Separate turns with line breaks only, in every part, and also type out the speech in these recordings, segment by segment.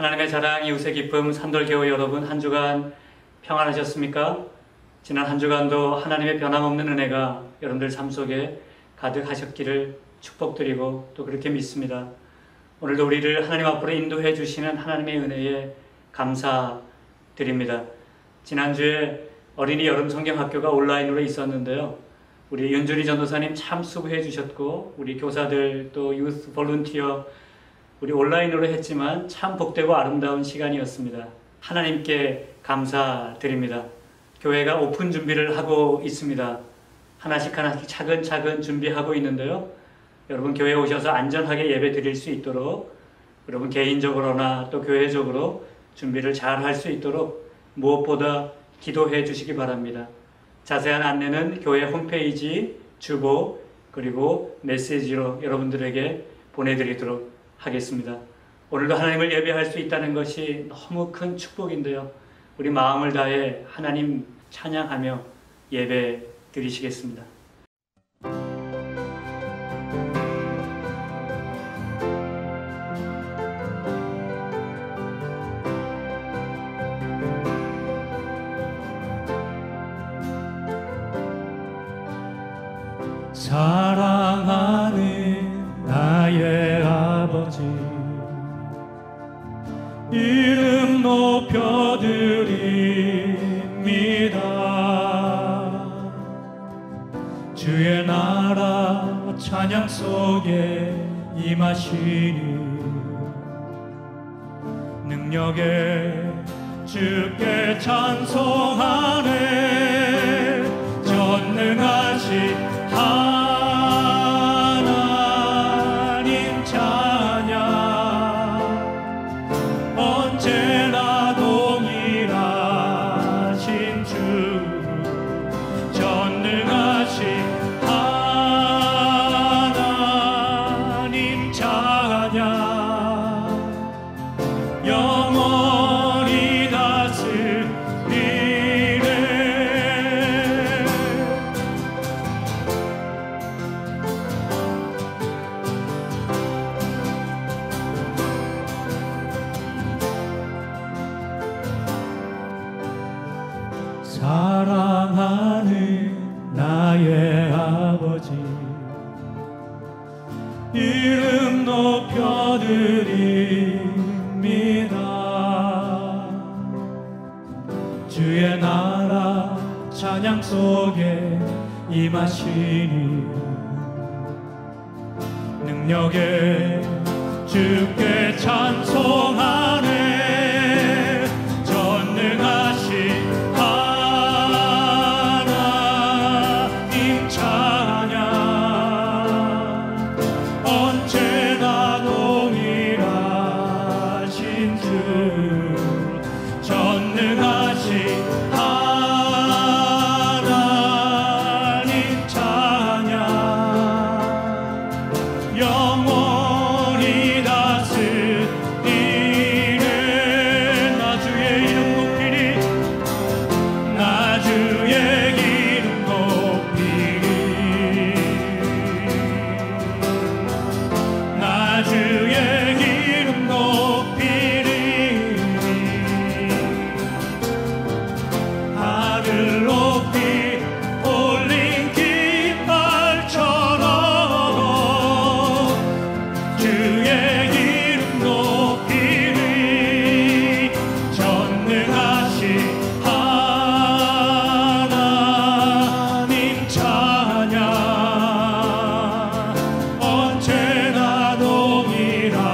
하나님의 자랑, 이웃의 기쁨, 산돌교회 여러분, 한 주간 평안하셨습니까? 지난 한 주간도 하나님의 변함없는 은혜가 여러분들 삶 속에 가득하셨기를 축복드리고 또 그렇게 믿습니다. 오늘도 우리를 하나님 앞으로 인도해 주시는 하나님의 은혜에 감사드립니다. 지난주에 어린이 여름 성경학교가 온라인으로 있었는데요. 우리 윤준희 전도사님 참 수고해 주셨고, 우리 교사들 또 유스 볼런티어 우리 온라인으로 했지만 참 복되고 아름다운 시간이었습니다. 하나님께 감사드립니다. 교회가 오픈 준비를 하고 있습니다. 하나씩 차근차근 준비하고 있는데요. 여러분 교회에 오셔서 안전하게 예배 드릴 수 있도록 여러분 개인적으로나 또 교회적으로 준비를 잘 할 수 있도록 무엇보다 기도해 주시기 바랍니다. 자세한 안내는 교회 홈페이지, 주보, 그리고 메시지로 여러분들에게 보내드리도록 하겠습니다. 오늘도 하나님을 예배할 수 있다는 것이 너무 큰 축복인데요. 우리 마음을 다해 하나님 찬양하며 예배 드리시겠습니다.
사랑하는 나의 아버지, 이름 높여드립니다. 주의 나라 찬양 속에 임하시니 능력에 주께 찬송하네. 전능하신 하나님 찬양, 언제나 동일하신 주. 전능하신 하나님 찬양, 영원히 다스리네. 사랑하는 나의 아버지, 이름 높여드립니다. 주의 나라 찬양 속에 임하시니 능력에 주께 찬송하네. 전능하신 하나님 찬양, 언제나 동일하신 주. 전능하신 하나님 찬양, 영원히 다스리네. 나 주의 이름 높이리, 나 주의 이름 높이리, 나 주의 이름 높이리. 하늘 높이 올린 깃발처럼 주의 이름 높이리. 전능하신 하나님 찬양, 언제나 동일하신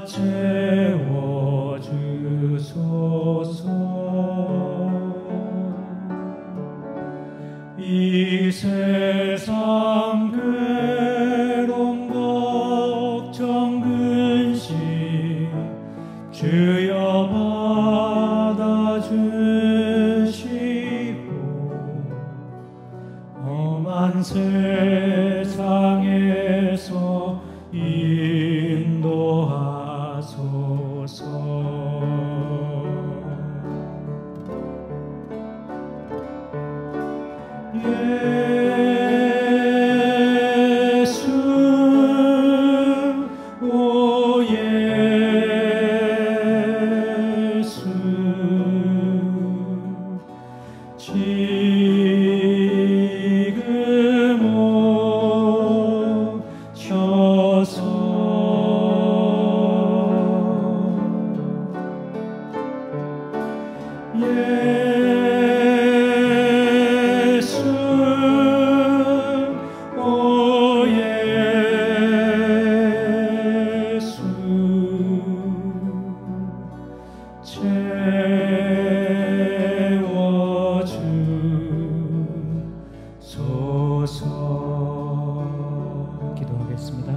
채워주소서. 이 세상 괴로움 걱정 근심 주여 받아주시고 험한 세상에서 예수, 오 예수, 지금 채워주소서. 기도하겠습니다.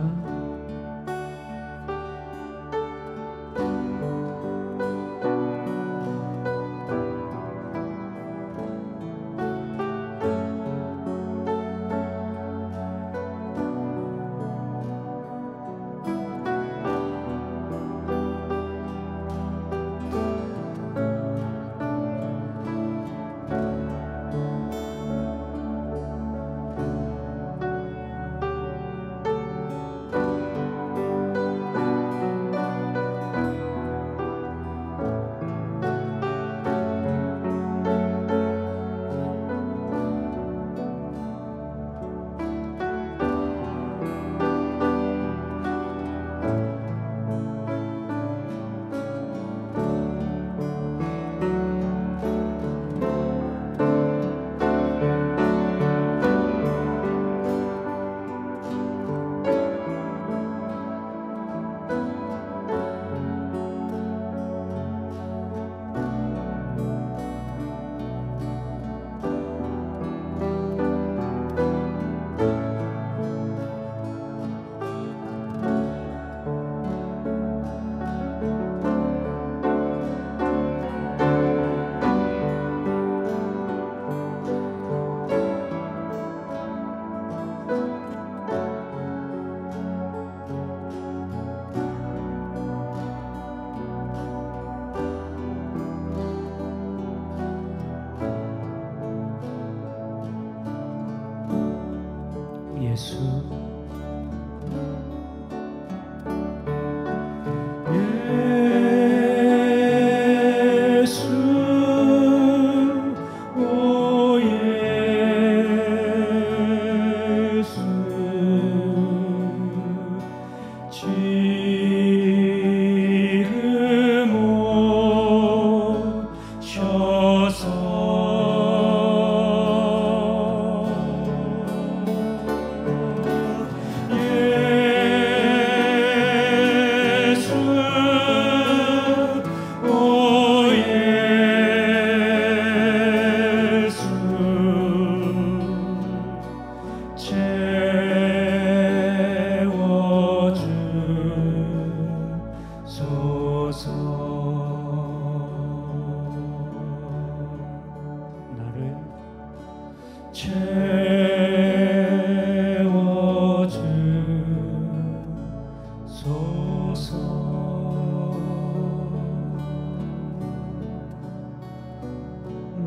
예수, 예수, 오 예수, 지금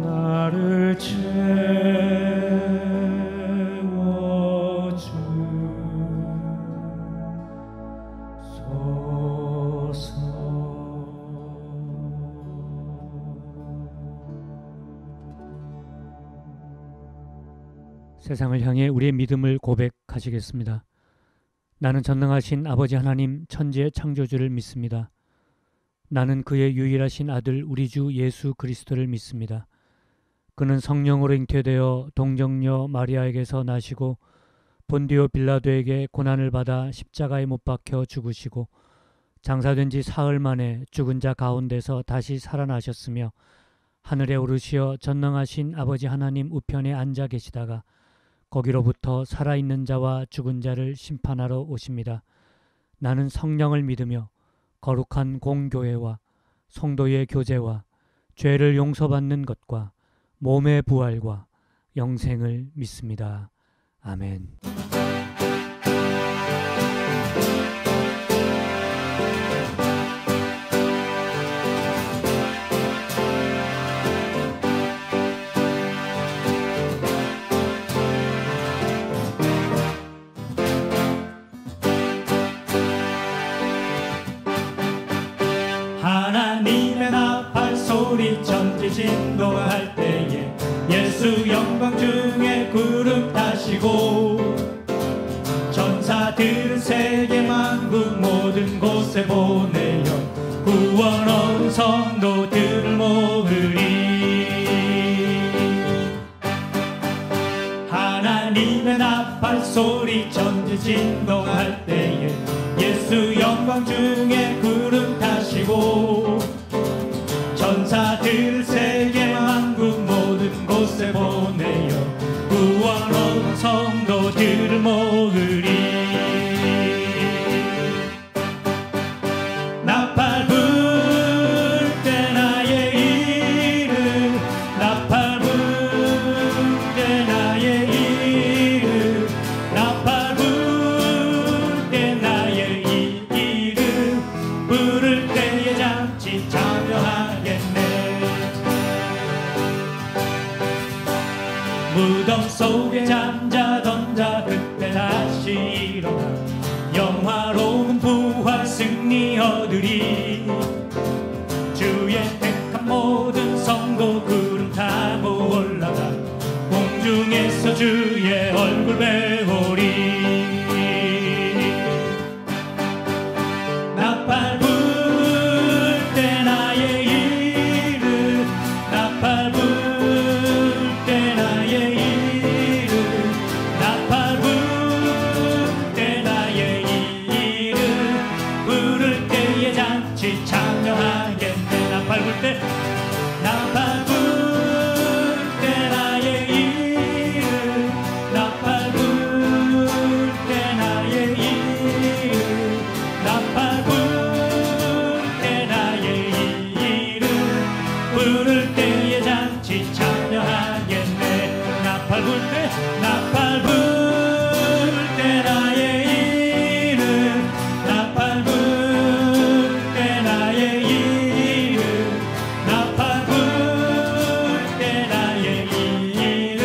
나를
세상을 향해 우리의 믿음을 고백하시겠습니다. 나는 전능하신 아버지 하나님 천지의 창조주를 믿습니다. 나는 그의 유일하신 아들 우리 주 예수 그리스도를 믿습니다. 그는 성령으로 잉태되어 동정녀 마리아에게서 나시고 본디오 빌라도에게 고난을 받아 십자가에 못 박혀 죽으시고
장사된 지 사흘 만에 죽은 자 가운데서 다시 살아나셨으며 하늘에 오르시어 전능하신 아버지 하나님 우편에 앉아 계시다가 거기로부터 살아있는 자와 죽은 자를 심판하러 오십니다. 나는 성령을 믿으며 거룩한 공교회와 성도의 교제와 죄를 용서받는 것과 몸의 부활과 영생을 믿습니다. 아멘.
하나님의 나팔 소리 천지 진동할 때에 예수 영광 중에 구름 타시고 전사들은 세계 만국 모든 곳에 보내어 구원 얻은 성도들을 모으리. 하나님의 나팔 소리 천지 진동할 때에 예수 영광 중에 구름 타시고 전사들 세계 만국 모든 곳에 보내어 구원 얻은 성도들을 모으리. 나팔 불 때 나의 이름 나팔 불 때 나의 이름 나팔 불 때 나의 이름 부를 때에 잔치 참여하겠네. 무덤 속에 잠자던 자 그때 다시 일어나 영화로운 부활 승리 얻으리. 주의 택한 모든 성도 구름 타고 올라가 공중에서 주의 얼굴 배우리. 나팔 불 때 나의 이름 나팔 불 때 나의 이름 나팔 불 때 나의 이름 부를 때에 잔치 참여하겠네. 나팔 불 때 나팔 불 때 나의 이름 나팔 불 때 나의 이름 나팔 불 때 나의 이름 부를 때에 잔치 참여하겠네. 나팔 불 때 나팔 불 때 나의 이름 나팔 불 때 나의 이름 나팔 불 때 나의 이름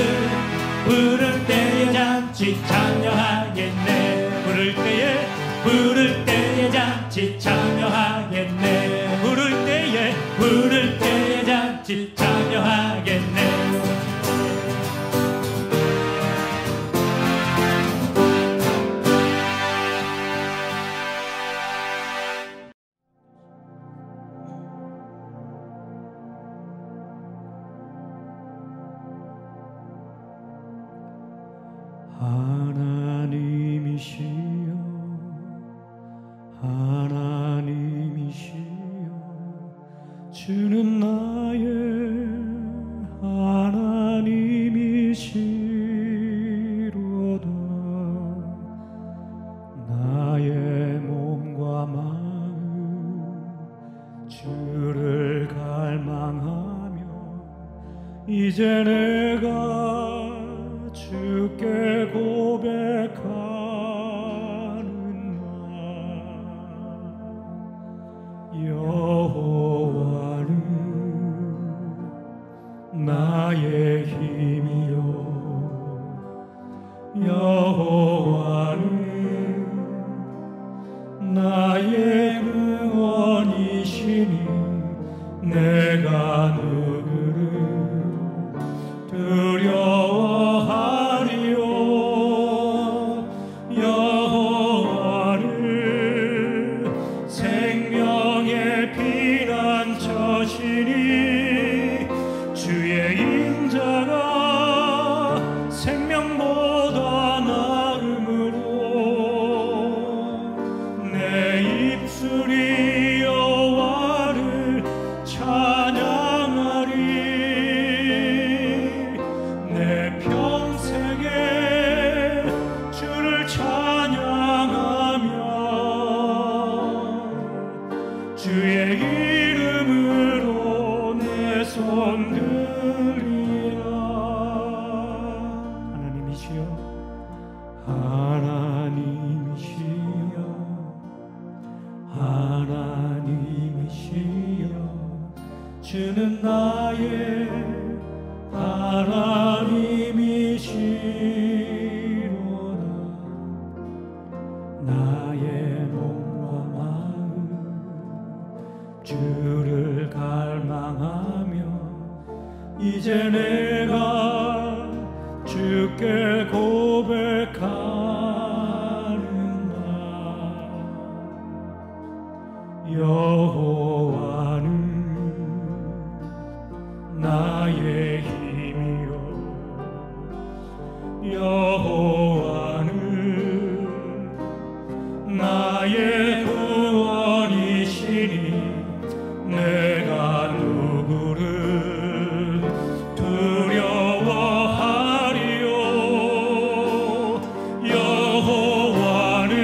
부를 때에 잔치 참여하겠네. 부를 때에 잔치 참여하겠네. 부를 때에 잔치 참여하겠네.
하나님이시여 하나님이시여 주는 나의 하나님이시로다. 나의 몸과 마음 주를 갈망하며 이제 내가 주께 고백하는 말 여호와는 나의 힘이요 여호와는 나의 구원이시니 내가 누구를 두려워하리요. 여호와를 생명의 피난처시니 주의 인자가 생명보다 나음으로 내 입술이
주의 이름으로 내 손 들리라.
하나님이시여,
하나님이시여, 하나님이시여, 주는 나의 하나님이시로다. 나의 몸과 마음 주를 갈망하며 이제 내가 주께 고백하는다. 여호와는 나의 힘이요, 여호와는 나의 구원이시니 내가 누구를 두려워하리요. 여호와는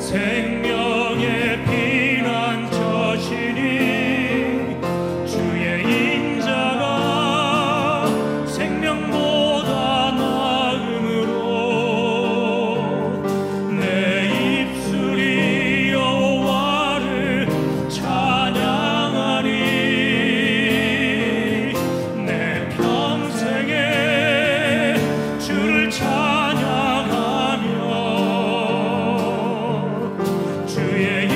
생명의 피난처시니 주의 인자가 생명보다 나음으로 내 입술이 여호와를 찬양하리. 내 평생에 주를 찬양하며 주의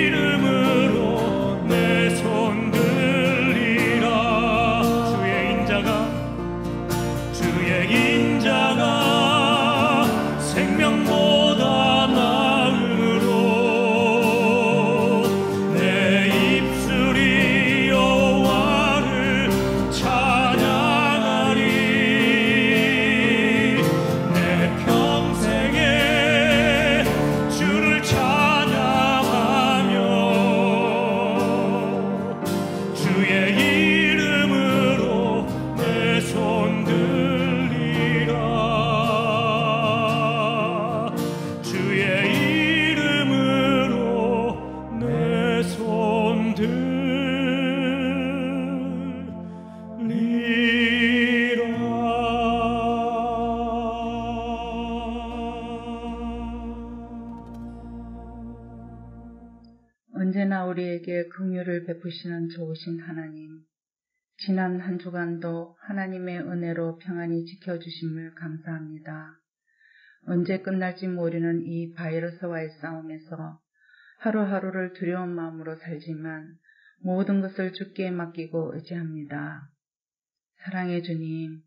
이름으로 내 손 들리라. 주의 인자가 생명보다 나음으로 내 입술이 여호와를 찬양하리. 내 평생에 주를 찬양하며 주의 이름으로 내 손 들리라. 주의 이름으로 내 손 들리라.
언제나 우리에게 긍휼을 베푸시는 좋으신 하나님, 지난 한 주간도 하나님의 은혜로 평안히 지켜주심을 감사합니다. 언제 끝날지 모르는 이 바이러스와의 싸움에서 하루하루를 두려운 마음으로 살지만 모든 것을 주께 맡기고 의지합니다. 사랑의 주님,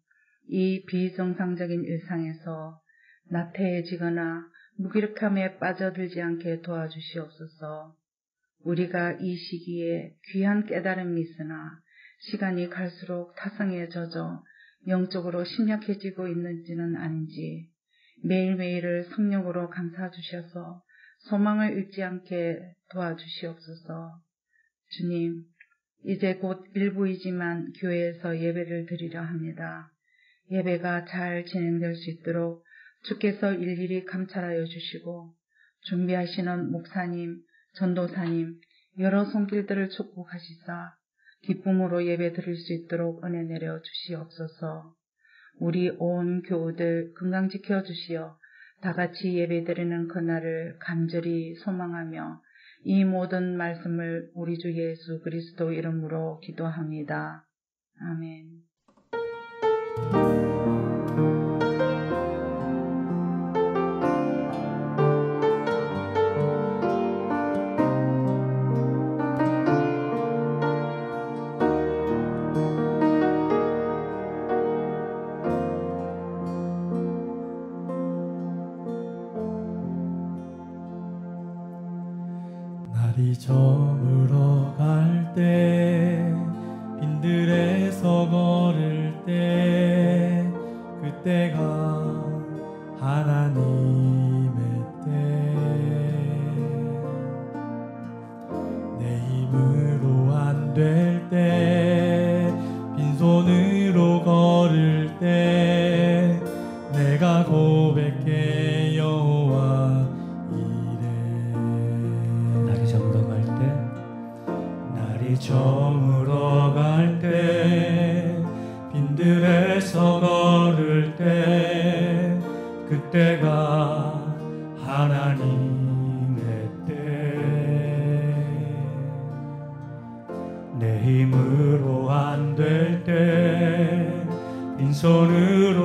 이 비정상적인 일상에서 나태해지거나 무기력함에 빠져들지 않게 도와주시옵소서. 우리가 이 시기에 귀한 깨달음이 있으나 시간이 갈수록 타성에 젖어 영적으로 심약해지고 있는지는 아닌지 매일매일을 성령으로 감싸주셔서 소망을 잃지 않게 도와주시옵소서. 주님, 이제 곧 일부이지만 교회에서 예배를 드리려 합니다. 예배가 잘 진행될 수 있도록 주께서 일일이 감찰하여 주시고 준비하시는 목사님, 전도사님, 여러 손길들을 축복하시사 기쁨으로 예배 드릴 수 있도록 은혜 내려 주시옵소서. 우리 온 교우들 건강 지켜주시어 다같이 예배 드리는 그날을 간절히 소망하며 이 모든 말씀을 우리 주 예수 그리스도 이름으로 기도합니다. 아멘.
날이 저물어 갈 때 빈들에서 걸을 때 그때가 하나님의 때 내 힘으로 안 될 때 빈손으로 걸을 때 내가 고백해 여호와
날이 저물어 갈 때
달이 저물어 갈 때 빈들에서 걸을 때 그때가 하나님의 때 내 힘으로 안 될 때 빈손으로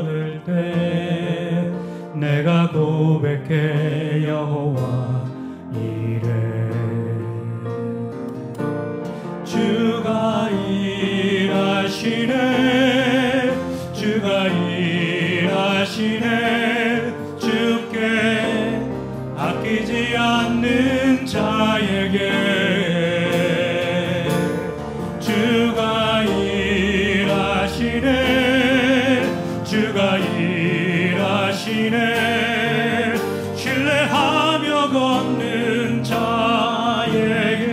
걸을 때 내가 고백해 여호와 이래 주가 일하시네 주가 일하시네 주께 아끼지 않는 자에게 주가 일하시네 주가 일하시네 신뢰하며 걷는 자에게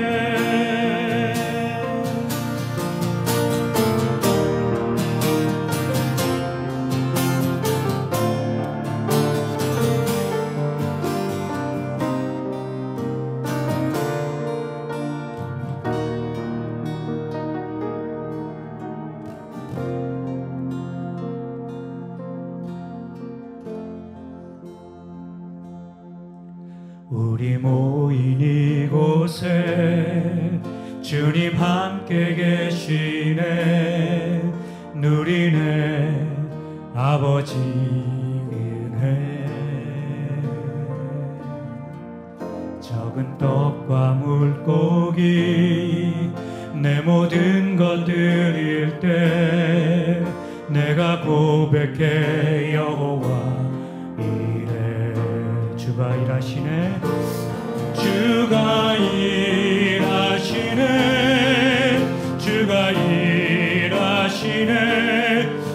우리 모인 이곳에 주님 함께 계시네 누리네 아버지 은혜 적은 떡과 물고기 내 모든 것 드릴 때 내가 고백해 여호와 이래 주가 일하시네 주가 일하시네 주가 일하시네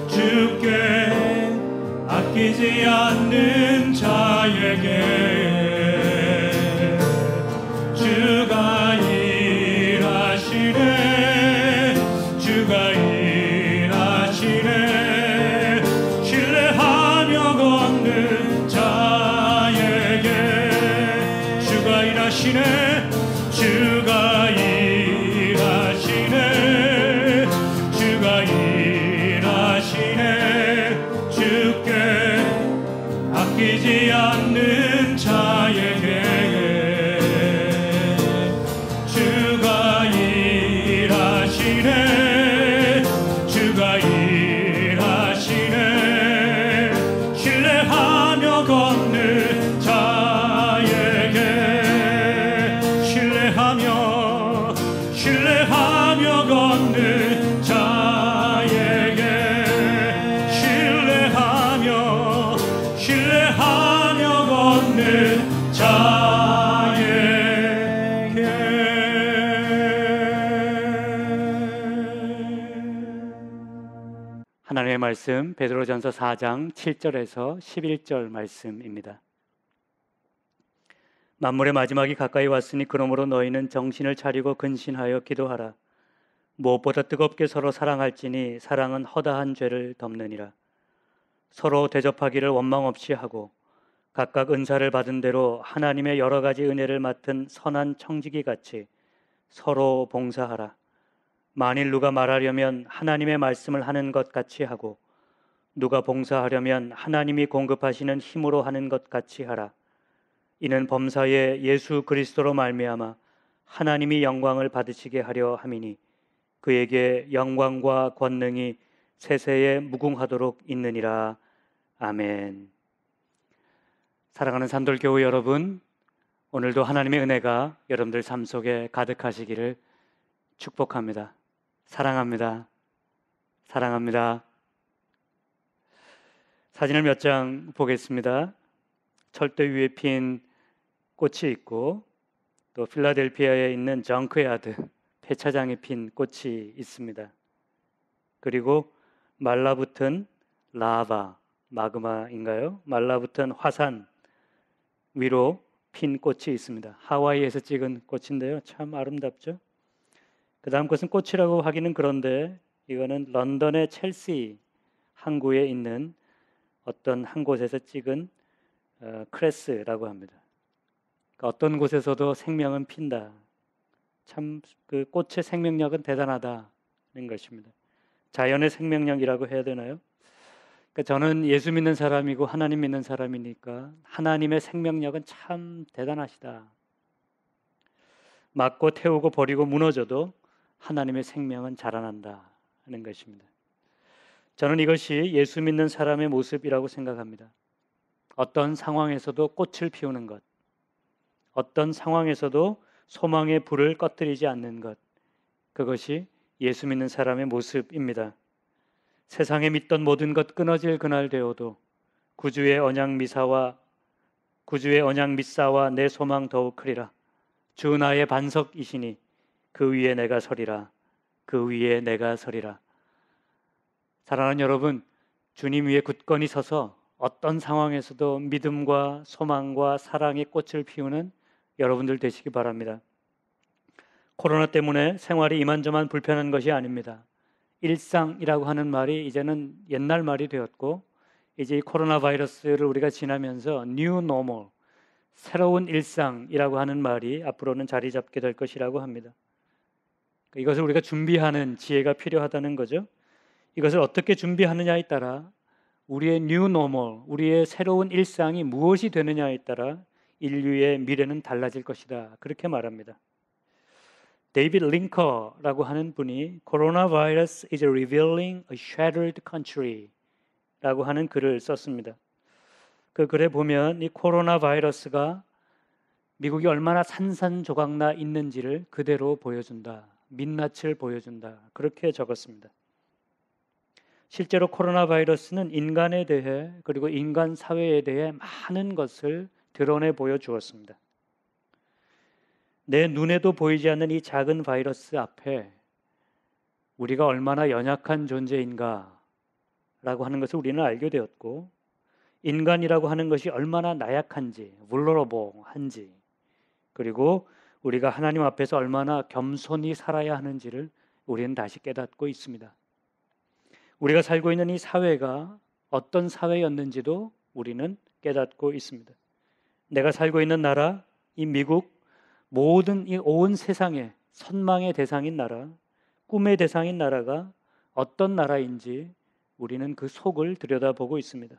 주께 아끼지 않는 자에게 주가 일하시네 주가 일하시네 신뢰하며 걷는 자에게 주가 일하시네 주가 일하시네 주가 일하시네 주께 아끼지 않는 자에게 주가 일하시네 주가 일하시네 신뢰하며 걷는 자에게 신뢰하며 걷는 자에게 신뢰하며 걷는 자에게
하나님의 말씀 베드로전서 4장 7절에서 11절 말씀입니다. 만물의 마지막이 가까이 왔으니 그러므로 너희는 정신을 차리고 근신하여 기도하라. 무엇보다 뜨겁게 서로 사랑할지니 사랑은 허다한 죄를 덮느니라. 서로 대접하기를 원망 없이 하고 각각 은사를 받은 대로 하나님의 여러 가지 은혜를 맡은 선한 청지기 같이 서로 봉사하라. 만일 누가 말하려면 하나님의 말씀을 하는 것 같이 하고 누가 봉사하려면 하나님이 공급하시는 힘으로 하는 것 같이 하라. 이는 범사에 예수 그리스도로 말미암아 하나님이 영광을 받으시게 하려 함이니 그에게 영광과 권능이 세세에 무궁하도록 있느니라. 아멘. 사랑하는 산돌교회 여러분, 오늘도 하나님의 은혜가 여러분들 삶 속에 가득하시기를 축복합니다. 사랑합니다. 사랑합니다. 사진을 몇 장 보겠습니다. 철도 위에 핀 꽃이 있고 또 필라델피아에 있는 정크야드 폐차장에 핀 꽃이 있습니다. 그리고 말라붙은 라바, 마그마인가요? 말라붙은 화산 위로 핀 꽃이 있습니다. 하와이에서 찍은 꽃인데요. 참 아름답죠? 그 다음 것은 꽃이라고 하기는 그런데 이거는 런던의 첼시 항구에 있는 어떤 한 곳에서 찍은 크레스라고 합니다. 그러니까 어떤 곳에서도 생명은 핀다. 참 그 꽃의 생명력은 대단하다는 것입니다. 자연의 생명력이라고 해야 되나요? 그러니까 저는 예수 믿는 사람이고 하나님 믿는 사람이니까 하나님의 생명력은 참 대단하시다. 맞고 태우고 버리고 무너져도 하나님의 생명은 자라난다 하는 것입니다. 저는 이것이 예수 믿는 사람의 모습이라고 생각합니다. 어떤 상황에서도 꽃을 피우는 것, 어떤 상황에서도 소망의 불을 꺼뜨리지 않는 것, 그것이 예수 믿는 사람의 모습입니다. 세상에 믿던 모든 것 끊어질 그날 되어도 구주의 언약 미사와 내 소망 더욱 크리라. 주 나의 반석이시니 그 위에 내가 서리라. 그 위에 내가 서리라. 사랑하는 여러분, 주님 위에 굳건히 서서 어떤 상황에서도 믿음과 소망과 사랑의 꽃을 피우는 여러분들 되시기 바랍니다. 코로나 때문에 생활이 이만저만 불편한 것이 아닙니다. 일상이라고 하는 말이 이제는 옛날 말이 되었고, 이제 이 코로나 바이러스를 우리가 지나면서 New Normal, 새로운 일상이라고 하는 말이 앞으로는 자리 잡게 될 것이라고 합니다. 이것을 우리가 준비하는 지혜가 필요하다는 거죠. 이것을 어떻게 준비하느냐에 따라 우리의 New Normal, 우리의 새로운 일상이 무엇이 되느냐에 따라 인류의 미래는 달라질 것이다. 그렇게 말합니다. 데이비드 링커라고 하는 분이 Coronavirus is revealing a shattered country 라고 하는 글을 썼습니다. 그 글에 보면 이 코로나 바이러스가 미국이 얼마나 산산조각나 있는지를 그대로 보여준다. 민낯을 보여준다. 그렇게 적었습니다. 실제로 코로나 바이러스는 인간에 대해 그리고 인간 사회에 대해 많은 것을 드러내 보여주었습니다. 내 눈에도 보이지 않는 이 작은 바이러스 앞에 우리가 얼마나 연약한 존재인가 라고 하는 것을 우리는 알게 되었고, 인간이라고 하는 것이 얼마나 나약한지, vulnerable한지, 그리고 우리가 하나님 앞에서 얼마나 겸손히 살아야 하는지를 우리는 다시 깨닫고 있습니다. 우리가 살고 있는 이 사회가 어떤 사회였는지도 우리는 깨닫고 있습니다. 내가 살고 있는 나라, 이 미국, 모든 이 온 세상의 선망의 대상인 나라, 꿈의 대상인 나라가 어떤 나라인지 우리는 그 속을 들여다보고 있습니다.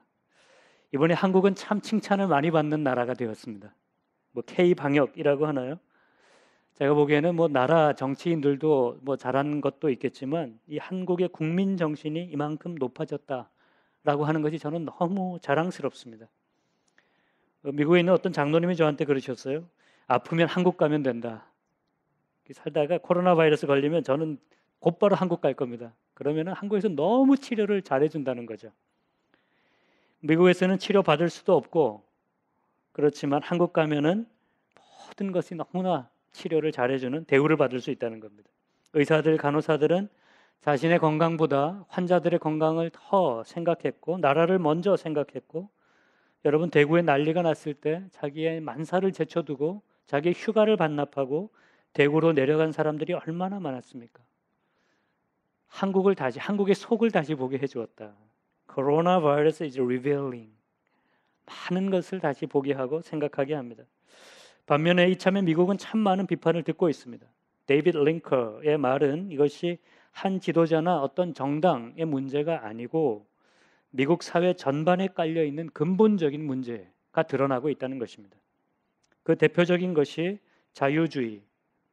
이번에 한국은 참 칭찬을 많이 받는 나라가 되었습니다. K방역이라고 하나요? 제가 보기에는 나라 정치인들도 잘한 것도 있겠지만 이 한국의 국민 정신이 이만큼 높아졌다라고 하는 것이 저는 너무 자랑스럽습니다. 미국에 있는 어떤 장로님이 저한테 그러셨어요. 아프면 한국 가면 된다. 살다가 코로나 바이러스 걸리면 저는 곧바로 한국 갈 겁니다. 그러면 한국에서 너무 치료를 잘해준다는 거죠. 미국에서는 치료 받을 수도 없고, 그렇지만 한국 가면은 모든 것이 너무나 치료를 잘해주는 대우를 받을 수 있다는 겁니다. 의사들, 간호사들은 자신의 건강보다 환자들의 건강을 더 생각했고, 나라를 먼저 생각했고, 여러분 대구에 난리가 났을 때 자기의 만사를 제쳐두고 자기의 휴가를 반납하고 대구로 내려간 사람들이 얼마나 많았습니까? 한국의 속을 다시 보게 해주었다. Corona virus is revealing. 많은 것을 다시 보게 하고 생각하게 합니다. 반면에 이참에 미국은 참 많은 비판을 듣고 있습니다. 데이비드 링커의 말은 이것이 한 지도자나 어떤 정당의 문제가 아니고 미국 사회 전반에 깔려 있는 근본적인 문제가 드러나고 있다는 것입니다. 그 대표적인 것이 자유주의,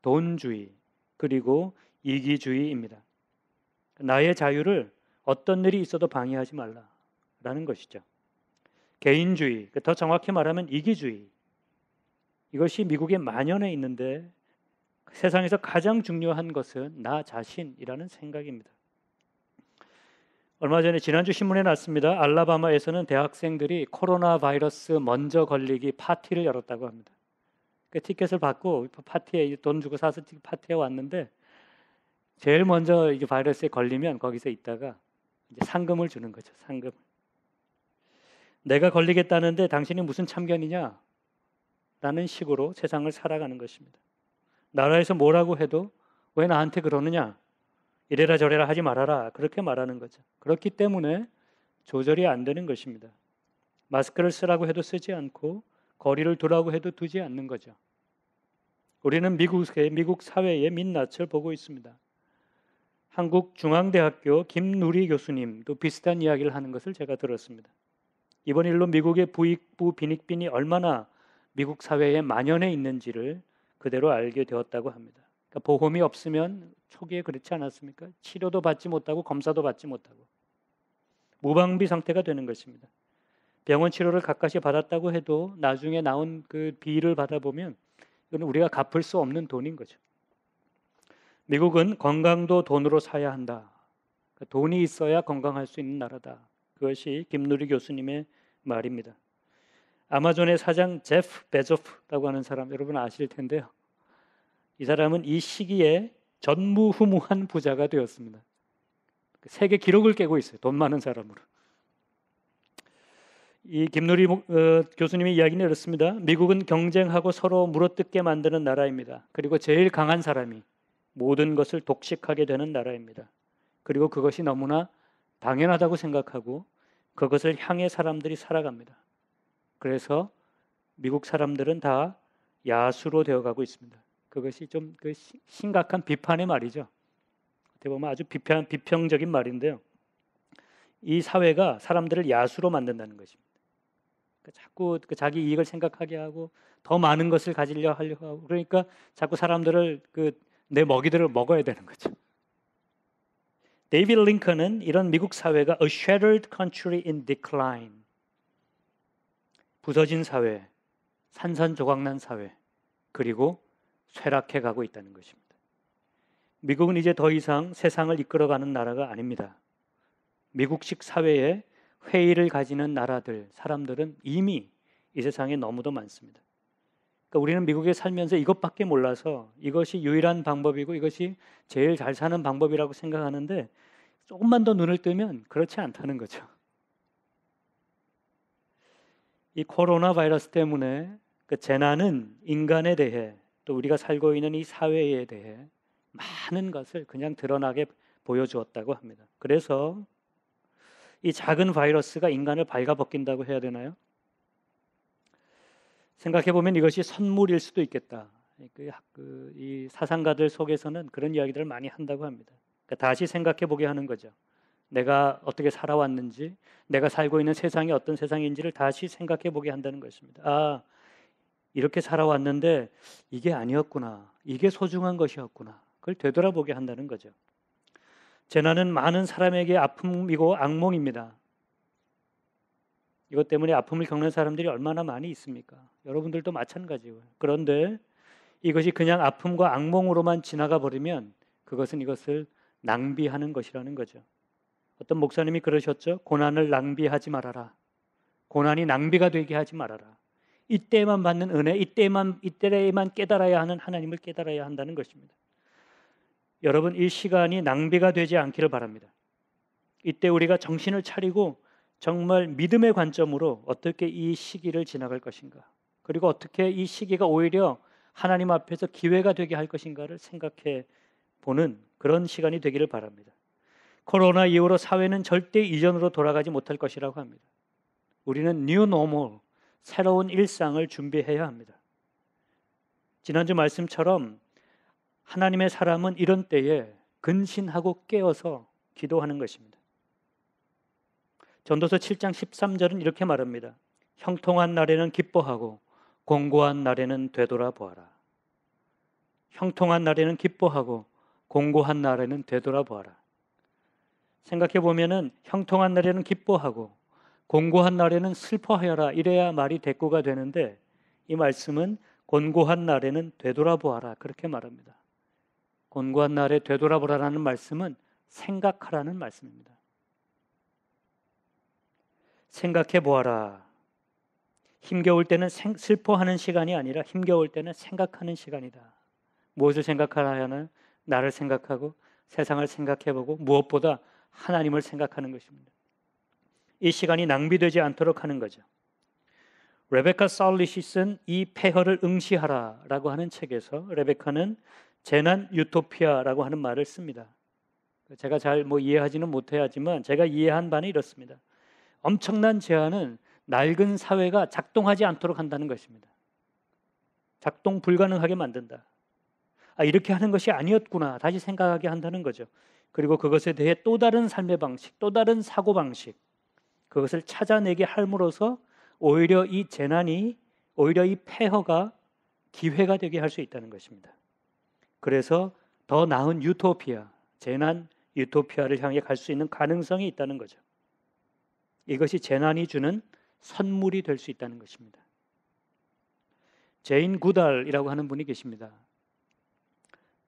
돈주의, 그리고 이기주의입니다. 나의 자유를 어떤 일이 있어도 방해하지 말라라는 것이죠. 개인주의, 더 정확히 말하면 이기주의, 이것이 미국에 만연해 있는데 세상에서 가장 중요한 것은 나 자신이라는 생각입니다. 얼마 전에 지난주 신문에 났습니다. 알라바마에서는 대학생들이 코로나 바이러스 먼저 걸리기 파티를 열었다고 합니다. 그 티켓을 받고 파티에 돈 주고 사서 파티에 왔는데 제일 먼저 이 바이러스에 걸리면 거기서 있다가 이제 상금을 주는 거죠. 상금. 내가 걸리겠다는데 당신이 무슨 참견이냐? 라는 식으로 세상을 살아가는 것입니다. 나라에서 뭐라고 해도 왜 나한테 그러느냐? 이래라 저래라 하지 말아라. 그렇게 말하는 거죠. 그렇기 때문에 조절이 안 되는 것입니다. 마스크를 쓰라고 해도 쓰지 않고 거리를 두라고 해도 두지 않는 거죠. 우리는 미국 사회의 민낯을 보고 있습니다. 한국중앙대학교 김누리 교수님도 비슷한 이야기를 하는 것을 제가 들었습니다. 이번 일로 미국의 부익부 빈익빈이 얼마나 미국 사회에 만연해 있는지를 그대로 알게 되었다고 합니다. 그러니까 보험이 없으면 초기에 그렇지 않았습니까? 치료도 받지 못하고 검사도 받지 못하고 무방비 상태가 되는 것입니다. 병원 치료를 가까이 받았다고 해도 나중에 나온 그 비를 받아보면 이건 우리가 갚을 수 없는 돈인 거죠. 미국은 건강도 돈으로 사야 한다. 그러니까 돈이 있어야 건강할 수 있는 나라다. 그것이 김누리 교수님의 말입니다. 아마존의 사장 제프 베조프라고 하는 사람 여러분 아실 텐데요. 이 사람은 이 시기에 전무후무한 부자가 되었습니다. 세계 기록을 깨고 있어요. 돈 많은 사람으로. 이 김누리 교수님의 이야기는 이렇습니다. 미국은 경쟁하고 서로 물어뜯게 만드는 나라입니다. 그리고 제일 강한 사람이 모든 것을 독식하게 되는 나라입니다. 그리고 그것이 너무나 당연하다고 생각하고 그것을 향해 사람들이 살아갑니다. 그래서 미국 사람들은 다 야수로 되어가고 있습니다. 그것이 좀 심각한 비판의 말이죠. 어떻게 보면 아주 비평적인 말인데요. 이 사회가 사람들을 야수로 만든다는 것입니다. 자꾸 자기 이익을 생각하게 하고 더 많은 것을 가지려 하려고 하고 그러니까 자꾸 사람들을 내 먹이들을 먹어야 되는 거죠. 데이비드 링컨은 이런 미국 사회가 a shattered country in decline, 부서진 사회, 산산조각난 사회, 그리고 쇠락해 가고 있다는 것입니다. 미국은 이제 더 이상 세상을 이끌어가는 나라가 아닙니다. 미국식 사회에 회의를 가지는 나라들, 사람들은 이미 이 세상에 너무도 많습니다. 그러니까 우리는 미국에 살면서 이것밖에 몰라서 이것이 유일한 방법이고 이것이 제일 잘 사는 방법이라고 생각하는데 조금만 더 눈을 뜨면 그렇지 않다는 거죠. 이 코로나 바이러스 때문에 그 재난은 인간에 대해 또 우리가 살고 있는 이 사회에 대해 많은 것을 그냥 드러나게 보여주었다고 합니다. 그래서 이 작은 바이러스가 인간을 발가벗긴다고 해야 되나요? 생각해 보면 이것이 선물일 수도 있겠다. 이 사상가들 속에서는 그런 이야기들을 많이 한다고 합니다. 그러니까 다시 생각해 보게 하는 거죠. 내가 어떻게 살아왔는지, 내가 살고 있는 세상이 어떤 세상인지를 다시 생각해 보게 한다는 것입니다. 아, 이렇게 살아왔는데 이게 아니었구나. 이게 소중한 것이었구나. 그걸 되돌아보게 한다는 거죠. 재난은 많은 사람에게 아픔이고 악몽입니다. 이것 때문에 아픔을 겪는 사람들이 얼마나 많이 있습니까? 여러분들도 마찬가지고요. 그런데 이것이 그냥 아픔과 악몽으로만 지나가 버리면 그것은 이것을 낭비하는 것이라는 거죠. 어떤 목사님이 그러셨죠. 고난을 낭비하지 말아라. 고난이 낭비가 되게 하지 말아라. 이때만 받는 은혜, 이때만 깨달아야 하는 하나님을 깨달아야 한다는 것입니다. 여러분, 이 시간이 낭비가 되지 않기를 바랍니다. 이때 우리가 정신을 차리고 정말 믿음의 관점으로 어떻게 이 시기를 지나갈 것인가, 그리고 어떻게 이 시기가 오히려 하나님 앞에서 기회가 되게 할 것인가를 생각해 보는 그런 시간이 되기를 바랍니다. 코로나 이후로 사회는 절대 이전으로 돌아가지 못할 것이라고 합니다. 우리는 뉴 노멀, 새로운 일상을 준비해야 합니다. 지난주 말씀처럼 하나님의 사람은 이런 때에 근신하고 깨어서 기도하는 것입니다. 전도서 7장 13절은 이렇게 말합니다. 형통한 날에는 기뻐하고 공고한 날에는 되돌아보아라. 형통한 날에는 기뻐하고 공고한 날에는 되돌아보아라. 생각해 보면은 형통한 날에는 기뻐하고 공고한 날에는 슬퍼하여라, 이래야 말이 대꾸가 되는데 이 말씀은 곤고한 날에는 되돌아보아라 그렇게 말합니다. 곤고한 날에 되돌아보라라는 말씀은 생각하라는 말씀입니다. 생각해 보아라. 힘겨울 때는 슬퍼하는 시간이 아니라 힘겨울 때는 생각하는 시간이다. 무엇을 생각하라 하나? 나를 생각하고 세상을 생각해보고 무엇보다 하나님을 생각하는 것입니다. 이 시간이 낭비되지 않도록 하는 거죠. 레베카 사울릿이 쓴 이 폐허를 응시하라라고 하는 책에서 레베카는 재난 유토피아라고 하는 말을 씁니다. 제가 잘 이해하지는 못해야지만 제가 이해한 바는 이렇습니다. 엄청난 재난은 낡은 사회가 작동하지 않도록 한다는 것입니다. 작동 불가능하게 만든다.
이렇게 하는 것이 아니었구나 다시 생각하게 한다는 거죠. 그리고 그것에 대해 또 다른 삶의 방식, 또 다른 사고방식, 그것을 찾아내게 함으로써 오히려 이 재난이, 오히려 이 폐허가 기회가 되게 할 수 있다는 것입니다. 그래서 더 나은 유토피아, 재난 유토피아를 향해 갈 수 있는 가능성이 있다는 거죠. 이것이 재난이 주는 선물이 될 수 있다는 것입니다. 제인 구달이라고 하는 분이 계십니다.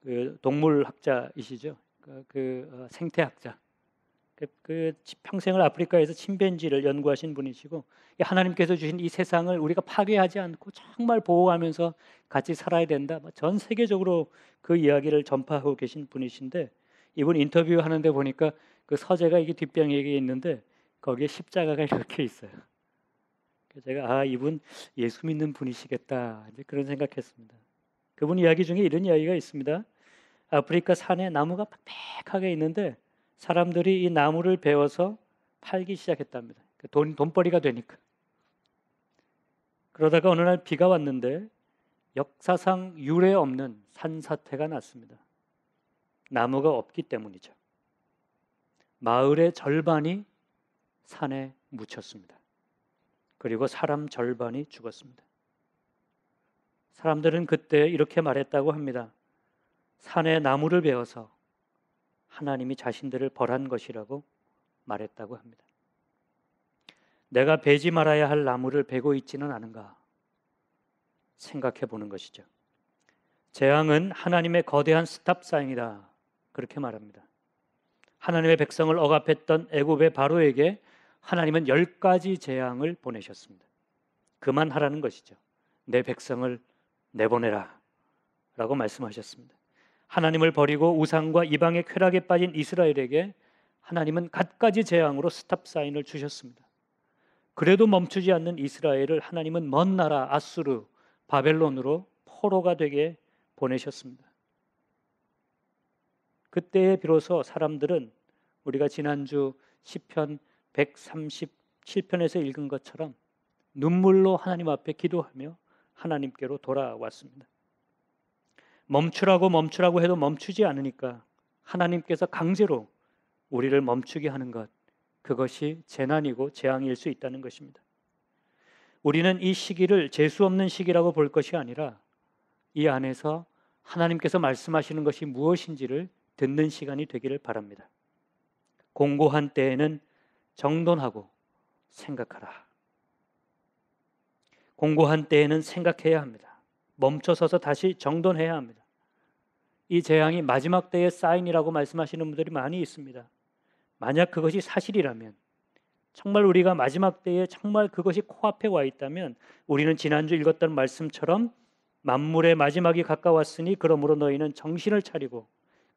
그 동물학자이시죠. 생태학자. 평생을 아프리카에서 침팬지를 연구하신 분이시고, 하나님께서 주신 이 세상을 우리가 파괴하지 않고 정말 보호하면서 같이 살아야 된다, 전 세계적으로 그 이야기를 전파하고 계신 분이신데, 이분 인터뷰하는데 보니까 그 서재가 이게 뒷병에 있는데 거기에 십자가가 이렇게 있어요. 그래서 제가 이분 예수 믿는 분이시겠다, 이제 그런 생각했습니다. 그분 이야기 중에 이런 이야기가 있습니다. 아프리카 산에 나무가 빽빽하게 있는데 사람들이 이 나무를 베어서 팔기 시작했답니다. 돈벌이가 되니까. 그러다가 어느 날 비가 왔는데 역사상 유례 없는 산사태가 났습니다. 나무가 없기 때문이죠. 마을의 절반이 산에 묻혔습니다. 그리고 사람 절반이 죽었습니다. 사람들은 그때 이렇게 말했다고 합니다. 산에 나무를 베어서 하나님이 자신들을 벌한 것이라고 말했다고 합니다. 내가 베지 말아야 할 나무를 베고 있지는 않은가 생각해 보는 것이죠. 재앙은 하나님의 거대한 스탑사인이다, 그렇게 말합니다. 하나님의 백성을 억압했던 애굽의 바로에게 하나님은 10가지 재앙을 보내셨습니다. 그만하라는 것이죠. 내 백성을 내보내라 라고 말씀하셨습니다. 하나님을 버리고 우상과 이방의 쾌락에 빠진 이스라엘에게 하나님은 갖가지 재앙으로 스탑사인을 주셨습니다. 그래도 멈추지 않는 이스라엘을 하나님은 먼 나라 아수르, 바벨론으로 포로가 되게 보내셨습니다. 그때에 비로소 사람들은 우리가 지난주 시편 137편에서 읽은 것처럼 눈물로 하나님 앞에 기도하며 하나님께로 돌아왔습니다. 멈추라고 해도 멈추지 않으니까 하나님께서 강제로 우리를 멈추게 하는 것, 그것이 재난이고 재앙일 수 있다는 것입니다. 우리는 이 시기를 재수 없는 시기라고 볼 것이 아니라 이 안에서 하나님께서 말씀하시는 것이 무엇인지를 듣는 시간이 되기를 바랍니다. 공고한 때에는 정돈하고 생각하라. 공고한 때에는 생각해야 합니다. 멈춰서서 다시 정돈해야 합니다. 이 재앙이 마지막 때의 사인이라고 말씀하시는 분들이 많이 있습니다. 만약 그것이 사실이라면, 정말 우리가 마지막 때에 정말 그것이 코앞에 와 있다면, 우리는 지난주 읽었던 말씀처럼 만물의 마지막이 가까웠으니 그러므로 너희는 정신을 차리고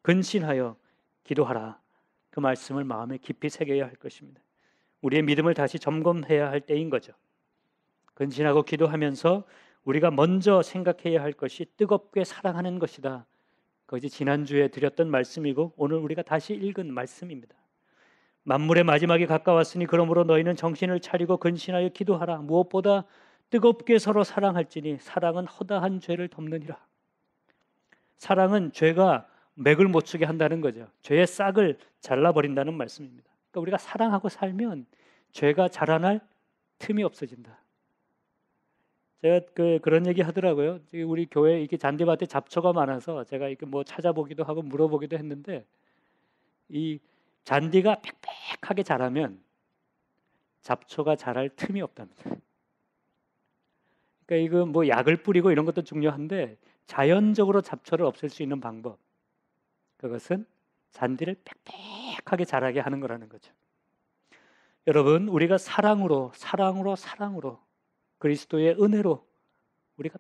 근신하여 기도하라, 그 말씀을 마음에 깊이 새겨야 할 것입니다. 우리의 믿음을 다시 점검해야 할 때인 거죠. 근신하고 기도하면서 우리가 먼저 생각해야 할 것이 뜨겁게 사랑하는 것이다. 그것이 지난주에 드렸던 말씀이고 오늘 우리가 다시 읽은 말씀입니다. 만물의 마지막이 가까웠으니 그러므로 너희는 정신을 차리고 근신하여 기도하라. 무엇보다 뜨겁게 서로 사랑할지니 사랑은 허다한 죄를 덮느니라. 사랑은 죄가 맥을 못 추게 한다는 거죠. 죄의 싹을 잘라버린다는 말씀입니다. 그러니까 우리가 사랑하고 살면 죄가 자라날 틈이 없어진다. 제가 그런 얘기 하더라고요. 우리 교회 이렇게 잔디밭에 잡초가 많아서 제가 이렇게 뭐 찾아보기도 하고 물어보기도 했는데, 이 잔디가 빽빽하게 자라면 잡초가 자랄 틈이 없답니다. 그러니까 이거 뭐 약을 뿌리고 이런 것도 중요한데, 자연적으로 잡초를 없앨 수 있는 방법, 그것은 잔디를 빽빽하게 자라게 하는 거라는 거죠. 여러분, 우리가 사랑으로 그리스도의 은혜로 우리가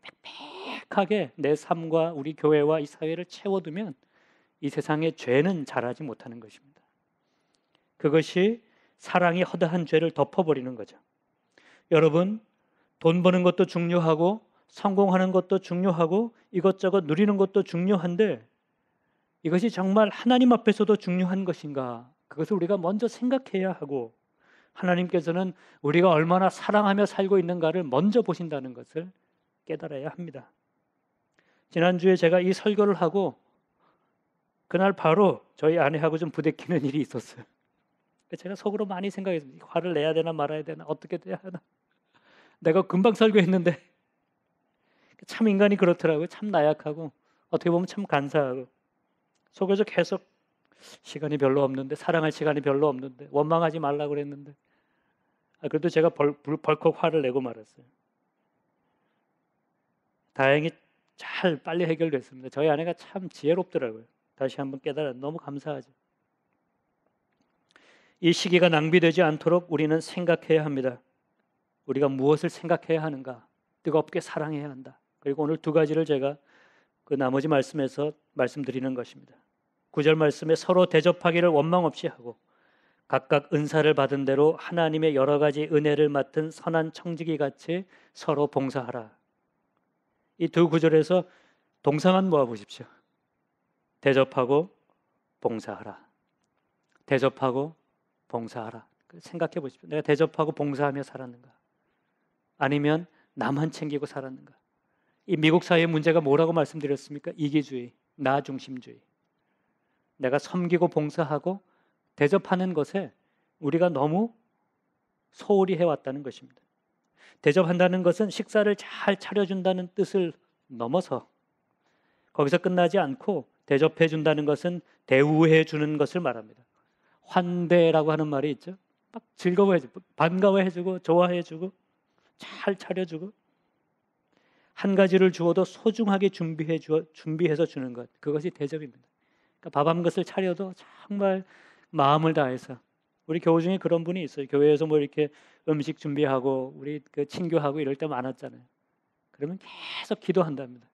빽빽하게 내 삶과 우리 교회와 이 사회를 채워두면 이 세상에 죄는 자라지 못하는 것입니다. 그것이 사랑이 허다한 죄를 덮어버리는 거죠. 여러분, 돈 버는 것도 중요하고 성공하는 것도 중요하고 이것저것 누리는 것도 중요한데, 이것이 정말 하나님 앞에서도 중요한 것인가? 그것을 우리가 먼저 생각해야 하고, 하나님께서는 우리가 얼마나 사랑하며 살고 있는가를 먼저 보신다는 것을 깨달아야 합니다. 지난주에 제가 이 설교를 하고 그날 바로 저희 아내하고 좀 부대끼는 일이 있었어요. 제가 속으로 많이 생각했습니다. 화를 내야 되나 말아야 되나 어떻게 돼야 하나. 내가 금방 설교했는데 참 인간이 그렇더라고요. 참 나약하고 어떻게 보면 참 간사하고 속에서 계속 시간이 별로 없는데 사랑할 시간이 별로 없는데 원망하지 말라고 그랬는데 그래도 제가 벌컥 화를 내고 말았어요. 다행히 잘 빨리 해결됐습니다. 저희 아내가 참 지혜롭더라고요. 다시 한번 깨달아 너무 감사하죠. 이 시기가 낭비되지 않도록 우리는 생각해야 합니다. 우리가 무엇을 생각해야 하는가? 뜨겁게 사랑해야 한다. 그리고 오늘 두 가지를 제가 그 나머지 말씀에서 말씀드리는 것입니다. 9절 말씀에 서로 대접하기를 원망 없이 하고 각각 은사를 받은 대로 하나님의 여러 가지 은혜를 맡은 선한 청지기 같이 서로 봉사하라. 이 두 구절에서 동사만 모아 보십시오. 대접하고 봉사하라. 대접하고 봉사하라. 생각해 보십시오. 내가 대접하고 봉사하며 살았는가? 아니면 나만 챙기고 살았는가? 이 미국 사회의 문제가 뭐라고 말씀드렸습니까? 이기주의, 나 중심주의. 내가 섬기고 봉사하고 대접하는 것에 우리가 너무 소홀히 해왔다는 것입니다. 대접한다는 것은 식사를 잘 차려준다는 뜻을 넘어서 거기서 끝나지 않고 대접해 준다는 것은 대우해 주는 것을 말합니다. 환대라고 하는 말이 있죠. 막 즐거워해주고 반가워해주고 좋아해주고 잘 차려주고 한 가지를 주어도 소중하게 준비해서 주는 것, 그것이 대접입니다. 그러니까 밥 한 것을 차려도 정말 마음을 다해서. 우리 교우 중에 그런 분이 있어요. 교회에서 뭐 이렇게 음식 준비하고 우리 그 친교하고 이럴 때 많았잖아요. 그러면 계속 기도한답니다.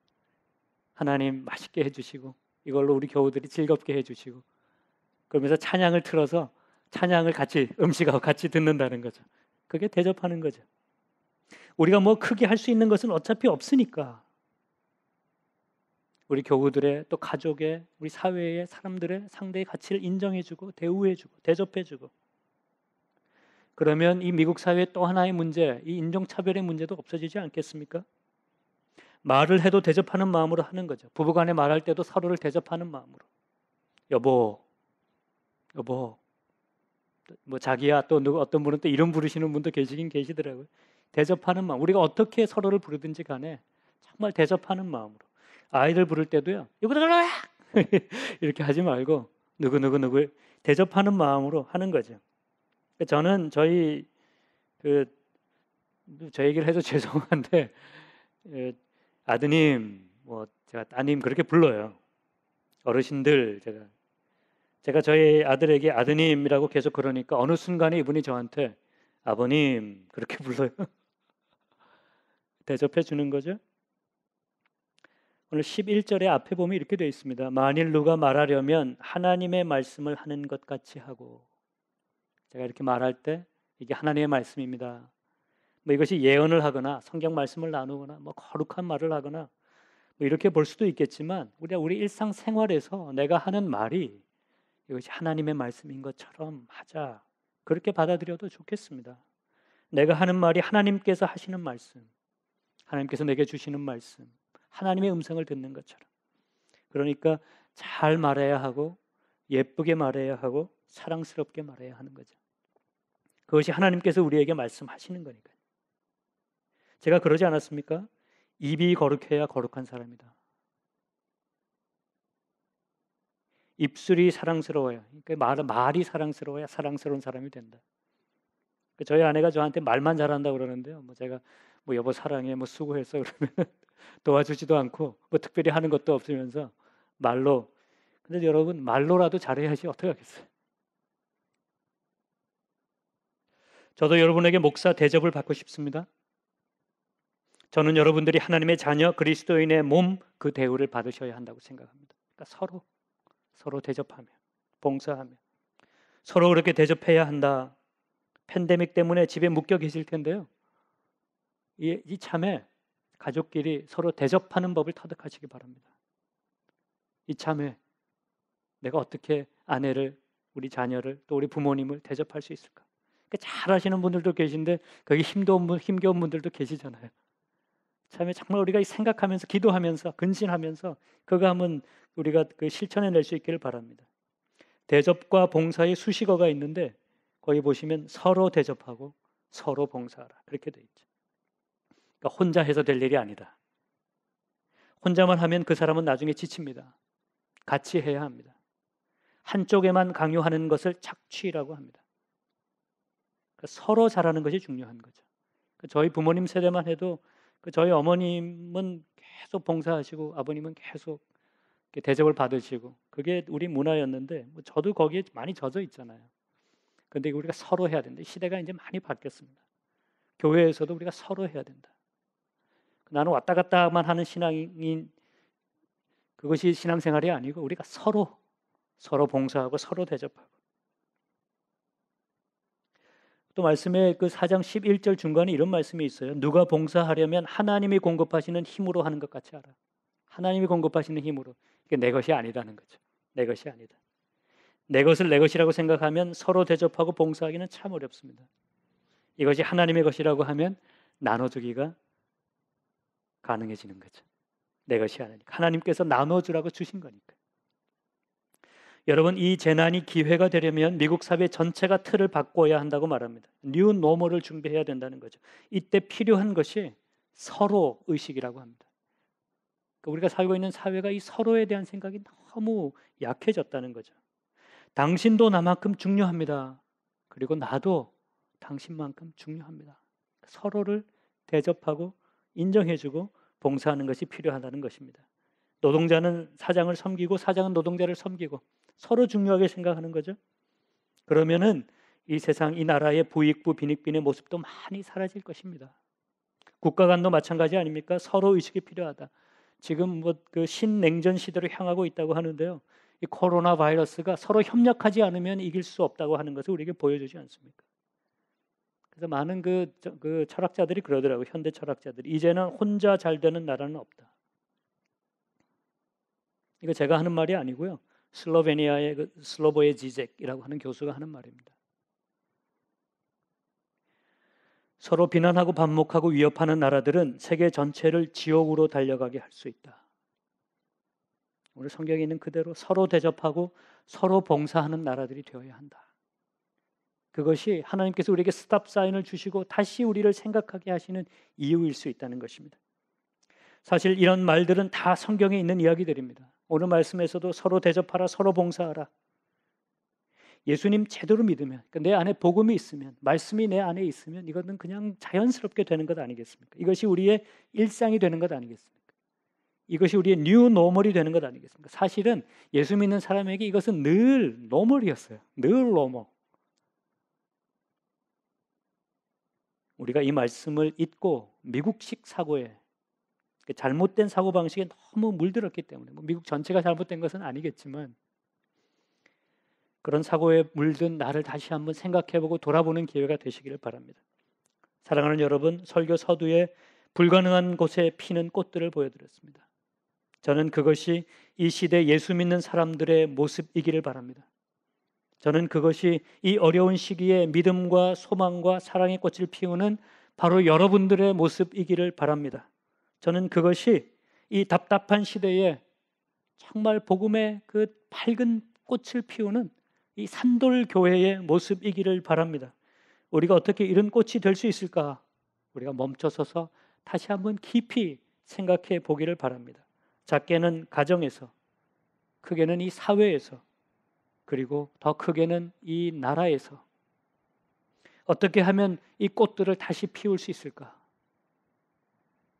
하나님 맛있게 해주시고 이걸로 우리 교우들이 즐겁게 해주시고 그러면서 찬양을 틀어서 찬양을 같이 음식하고 같이 듣는다는 거죠. 그게 대접하는 거죠. 우리가 뭐 크게 할 수 있는 것은 어차피 없으니까 우리 교우들의 또 가족의 우리 사회의 사람들의 상대의 가치를 인정해주고 대우해주고 대접해주고 그러면 이 미국 사회의 또 하나의 문제, 이 인종차별의 문제도 없어지지 않겠습니까? 말을 해도 대접하는 마음으로 하는 거죠. 부부간에 말할 때도 서로를 대접하는 마음으로. 여보, 뭐 자기야 또 누구 어떤 분은 또 이름 부르시는 분도 계시긴 계시더라고요. 대접하는 마음. 우리가 어떻게 서로를 부르든지 간에 정말 대접하는 마음으로. 아이들 부를 때도요. 이거들 이렇게 하지 말고 누구 대접하는 마음으로 하는 거죠. 저는 저 얘기를 해서 죄송한데 아드님, 뭐 제가 따님 그렇게 불러요. 어르신들 제가 저희 아들에게 아드님이라고 계속 그러니까 어느 순간에 이분이 저한테 아버님 그렇게 불러요. 대접해 주는 거죠. 오늘 11절의 앞에 보면 이렇게 되어 있습니다. 만일 누가 말하려면 하나님의 말씀을 하는 것 같이 하고. 제가 이렇게 말할 때 이게 하나님의 말씀입니다. 뭐 이것이 예언을 하거나 성경 말씀을 나누거나 뭐 거룩한 말을 하거나 뭐 이렇게 볼 수도 있겠지만 우리 일상생활에서 내가 하는 말이 이것이 하나님의 말씀인 것처럼 하자. 그렇게 받아들여도 좋겠습니다. 내가 하는 말이 하나님께서 하시는 말씀, 하나님께서 내게 주시는 말씀, 하나님의 음성을 듣는 것처럼. 그러니까 잘 말해야 하고 예쁘게 말해야 하고 사랑스럽게 말해야 하는 거죠. 그것이 하나님께서 우리에게 말씀하시는 거니까요. 제가 그러지 않았습니까? 입이 거룩해야 거룩한 사람이다. 입술이 사랑스러워야, 그러니까 말이 사랑스러워야 사랑스러운 사람이 된다. 저희 아내가 저한테 말만 잘한다고 그러는데요. 뭐 제가 뭐 여보 사랑해, 뭐 수고했어 그러면 도와주지도 않고 뭐 특별히 하는 것도 없으면서 말로. 근데 여러분 말로라도 잘해야지 어떻게 하겠어요? 저도 여러분에게 목사 대접을 받고 싶습니다. 저는 여러분들이 하나님의 자녀 그리스도인의 몸 그 대우를 받으셔야 한다고 생각합니다. 그러니까 서로 대접하며 봉사하며 서로 그렇게 대접해야 한다. 팬데믹 때문에 집에 묶여 계실 텐데요. 이 참에 가족끼리 서로 대접하는 법을 터득하시기 바랍니다. 이참에 내가 어떻게 아내를, 우리 자녀를, 또 우리 부모님을 대접할 수 있을까? 잘 하시는 분들도 계신데 거기 힘겨운 분들도 계시잖아요.
참에 정말 우리가 생각하면서 기도하면서 근신하면서 그거 한번 우리가 그 실천해낼 수 있기를 바랍니다. 대접과 봉사의 수식어가 있는데 거기 보시면 서로 대접하고 서로 봉사하라 그렇게 돼 있죠. 그러니까 혼자 해서 될 일이 아니다. 혼자만 하면 그 사람은 나중에 지칩니다. 같이 해야 합니다. 한쪽에만 강요하는 것을 착취라고 합니다. 그러니까 서로 잘하는 것이 중요한 거죠. 저희 부모님 세대만 해도 저희 어머님은 계속 봉사하시고 아버님은 계속 대접을 받으시고 그게 우리 문화였는데 저도 거기에 많이 젖어 있잖아요. 그런데 우리가 서로 해야 된다. 시대가 이제 많이 바뀌었습니다. 교회에서도 우리가 서로 해야 된다. 나는 왔다 갔다만 하는 신앙인 그것이 신앙생활이 아니고 우리가 서로 봉사하고 서로 대접하고. 또 말씀에 그 4장 11절 중간에 이런 말씀이 있어요. 누가 봉사하려면 하나님이 공급하시는 힘으로 하는 것 같이 하라. 하나님이 공급하시는 힘으로. 이게 내 것이 아니다는 거죠. 내 것이 아니다. 내 것을 내 것이라고 생각하면 서로 대접하고 봉사하기는 참 어렵습니다. 이것이 하나님의 것이라고 하면 나눠주기가 가능해지는 거죠. 내 것이 아니니까. 하나님께서 나눠주라고 주신 거니까. 여러분, 이 재난이 기회가 되려면 미국 사회 전체가 틀을 바꿔야 한다고 말합니다. 뉴 노멀을 준비해야 된다는 거죠. 이때 필요한 것이 서로 의식이라고 합니다. 우리가 살고 있는 사회가 이 서로에 대한 생각이 너무 약해졌다는 거죠. 당신도 나만큼 중요합니다. 그리고 나도 당신만큼 중요합니다. 서로를 대접하고 인정해주고 봉사하는 것이 필요하다는 것입니다. 노동자는 사장을 섬기고 사장은 노동자를 섬기고 서로 중요하게 생각하는 거죠. 그러면은 이 세상, 이 나라의 부익부 빈익빈의 모습도 많이 사라질 것입니다. 국가 간도 마찬가지 아닙니까? 서로 의식이 필요하다. 지금 그 신냉전 시대로 향하고 있다고 하는데요. 이 코로나 바이러스가 서로 협력하지 않으면 이길 수 없다고 하는 것을 우리에게 보여주지 않습니까? 그래서 많은 그 철학자들이 그러더라고요. 현대 철학자들이. 이제는 혼자 잘 되는 나라는 없다. 이거 제가 하는 말이 아니고요. 슬로베니아의 슬로보에 지젝이라고 하는 교수가 하는 말입니다. 서로 비난하고 반목하고 위협하는 나라들은 세계 전체를 지옥으로 달려가게 할 수 있다. 우리 성경에 있는 그대로 서로 대접하고 서로 봉사하는 나라들이 되어야 한다. 그것이 하나님께서 우리에게 스탑 사인을 주시고 다시 우리를 생각하게 하시는 이유일 수 있다는 것입니다. 사실 이런 말들은 다 성경에 있는 이야기들입니다. 오늘 말씀에서도 서로 대접하라, 서로 봉사하라. 예수님 제대로 믿으면, 내 안에 복음이 있으면, 말씀이 내 안에 있으면 이것은 그냥 자연스럽게 되는 것 아니겠습니까? 이것이 우리의 일상이 되는 것 아니겠습니까? 이것이 우리의 뉴 노멀이 되는 것 아니겠습니까? 사실은 예수 믿는 사람에게 이것은 늘 노멀이었어요. 늘 노멀. 우리가 이 말씀을 잊고 미국식 사고에, 잘못된 사고방식에 너무 물들었기 때문에, 미국 전체가 잘못된 것은 아니겠지만 그런 사고에 물든 나를 다시 한번 생각해보고 돌아보는 기회가 되시기를 바랍니다. 사랑하는 여러분, 설교 서두에 불가능한 곳에 피는 꽃들을 보여드렸습니다. 저는 그것이 이 시대 예수 믿는 사람들의 모습이기를 바랍니다. 저는 그것이 이 어려운 시기에 믿음과 소망과 사랑의 꽃을 피우는 바로 여러분들의 모습이기를 바랍니다. 저는 그것이 이 답답한 시대에 정말 복음의 그 밝은 꽃을 피우는 이 산돌교회의 모습이기를 바랍니다. 우리가 어떻게 이런 꽃이 될 수 있을까? 우리가 멈춰서서 다시 한번 깊이 생각해 보기를 바랍니다. 작게는 가정에서, 크게는 이 사회에서, 그리고 더 크게는 이 나라에서 어떻게 하면 이 꽃들을 다시 피울 수 있을까?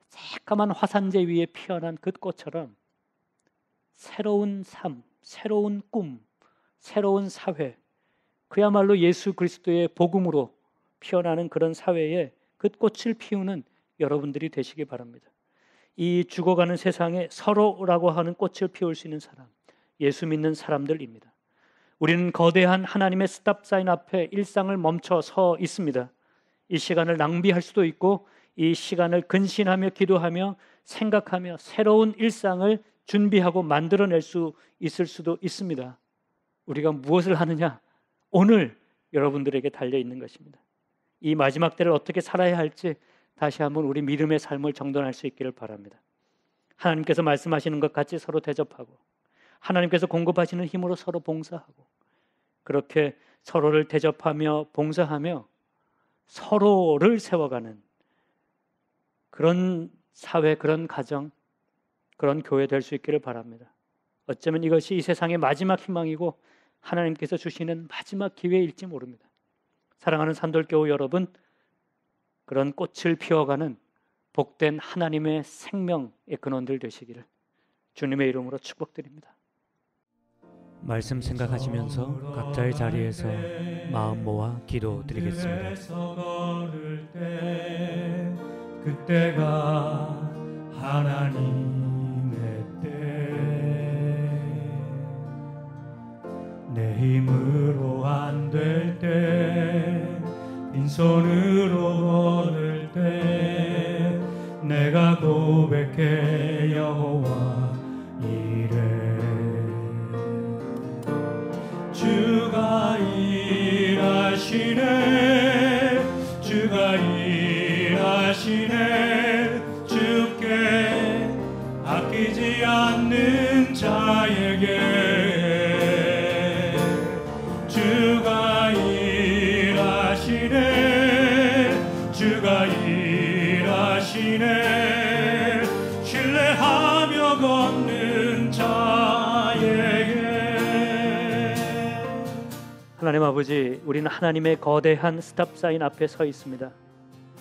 새까만 화산재 위에 피어난 그 꽃처럼 새로운 삶, 새로운 꿈, 새로운 사회, 그야말로 예수 그리스도의 복음으로 피어나는 그런 사회에 그 꽃을 피우는 여러분들이 되시기 바랍니다. 이 죽어가는 세상에 서로라고 하는 꽃을 피울 수 있는 사람, 예수 믿는 사람들입니다. 우리는 거대한 하나님의 스탑사인 앞에 일상을 멈춰 서 있습니다. 이 시간을 낭비할 수도 있고 이 시간을 근신하며 기도하며 생각하며 새로운 일상을 준비하고 만들어낼 수 있을 수도 있습니다. 우리가 무엇을 하느냐? 오늘 여러분들에게 달려있는 것입니다. 이 마지막 때를 어떻게 살아야 할지
다시 한번 우리 믿음의 삶을 정돈할 수 있기를 바랍니다. 하나님께서 말씀하시는 것 같이 서로 대접하고 하나님께서 공급하시는 힘으로 서로 봉사하고 그렇게 서로를 대접하며 봉사하며 서로를 세워가는 그런 사회, 그런 가정, 그런 교회 될 수 있기를 바랍니다. 어쩌면 이것이 이 세상의 마지막 희망이고 하나님께서 주시는 마지막 기회일지 모릅니다. 사랑하는 산돌교우 여러분, 그런 꽃을 피워가는 복된 하나님의 생명의 근원들 되시기를 주님의 이름으로 축복드립니다. 말씀 생각하시면서 각자의 자리에서 마음 모아 기도드리겠습니다.
그때가 하나님의 때, 내 힘으로 안 될 때, 빈손으로 걸을 때, 내가 고백해 여호와 이래. 주가 일하시네, 주가 일하시네, 주께 아끼지 않는 자에게 주가 일하시네, 주가 일하시네, 신뢰하며 걷는 자에게.
하나님 아버지, 우리는 하나님의 거대한 스탑사인 앞에 서 있습니다.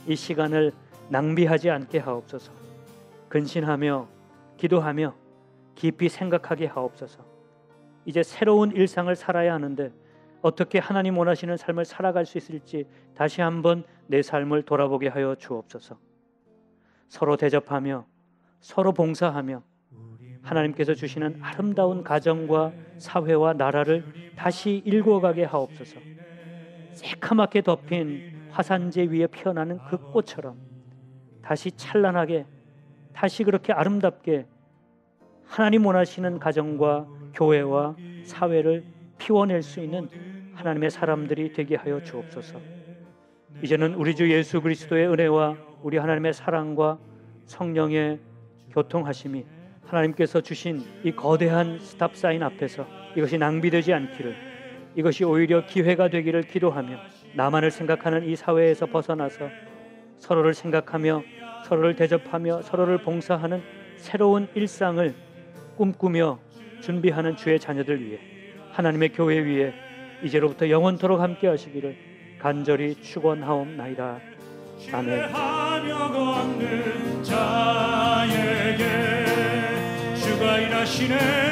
이 시간을 낭비하지 않게 하옵소서. 근신하며 기도하며 깊이 생각하게 하옵소서. 이제 새로운 일상을 살아야 하는데 어떻게 하나님 원하시는 삶을 살아갈 수 있을지 다시 한번 내 삶을 돌아보게 하여 주옵소서. 서로 대접하며 서로 봉사하며 하나님께서 주시는 아름다운 가정과 사회와 나라를 다시 일궈가게 하옵소서. 새카맣게 덮인 화산재 위에 피어나는 그 꽃처럼 다시 찬란하게, 다시 그렇게 아름답게 하나님 원하시는 가정과 교회와 사회를 피워낼 수 있는 하나님의 사람들이 되게 하여 주옵소서. 이제는 우리 주 예수 그리스도의 은혜와 우리 하나님의 사랑과 성령의 교통하심이 하나님께서 주신 이 거대한 스탑사인 앞에서 이것이 낭비되지 않기를, 이것이 오히려 기회가 되기를 기도하며 나만을 생각하는 이 사회에서 벗어나서 서로를 생각하며 서로를 대접하며 서로를 봉사하는 새로운 일상을 꿈꾸며 준비하는 주의 자녀들 위해, 하나님의 교회 위에 이제로부터 영원토록 함께 하시기를 간절히 축원하옵나이다. 아멘.
신뢰하며 걷는 자에게 주가 일하시네,